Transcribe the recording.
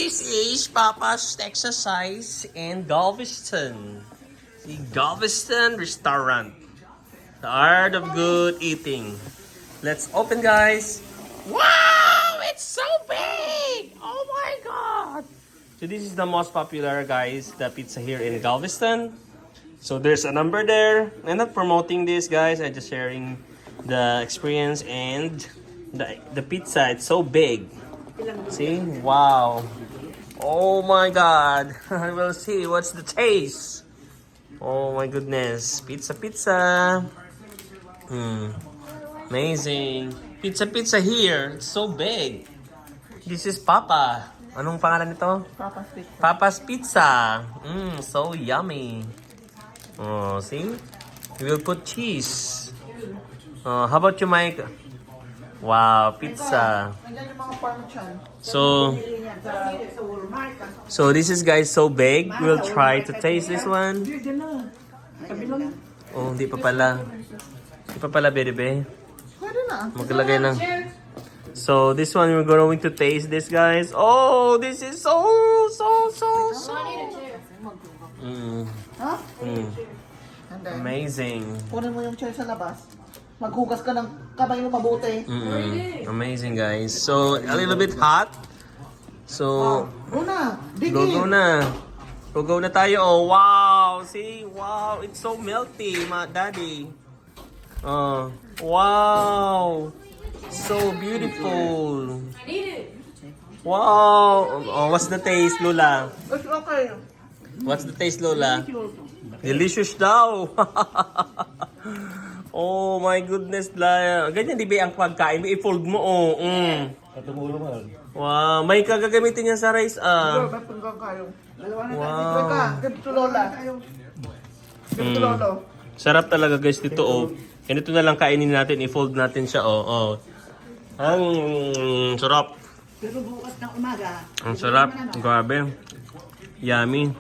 This is Papa's exercise in Galveston. The Galveston restaurant. The art of good eating. Let's open, guys. Wow, it's so big! Oh my god! So this is the most popular, guys, the pizza here in Galveston. So there's a number there. I'm not promoting this, guys. I'm just sharing the experience and the pizza. It's so big. See? Wow. Oh my god. We'll see what's the taste. Oh my goodness. Pizza. Amazing. Pizza here. It's so big. This is Papa. Anong pangalan nito? Papa's Pizza. Papa's Pizza. So yummy. Oh, see? We will put cheese. How about you, Mike? Wow, pizza. Nandiyan yung mga parmesan. So this is, guys, so big. We'll try to taste this one. Oh, hindi pa pala. Hindi pa pala, bebe. Pwede na. Maglagay ng... So this one, we're going to taste this, guys. Oh, this is so. Ha? Amazing. Kunin mo yung chair sa labas. Maghugas ka ng kamay mo mabuti. Amazing, guys. So a little bit hot. So Go na. go na. Go na tayo. Oh, wow. See? Wow. It's so melty, daddy. Wow. So beautiful. Wow. Oh, what's the taste, Lola? It's okay. What's the taste, Lola? Delicious daw. Oh my goodness, la. Ganyan di ba ang pagkain? I-fold mo, oh. Wow, may kagagamitin niya sa rice, Ba't hanggang kayo? Wow. Give to Lola. Give to Lolo. Sarap talaga, guys, dito, oh. Ganito na lang kainin natin, i-fold natin siya, oh. Ang sarap. Pero bukas ng umaga. Ang sarap, grabe. Yummy.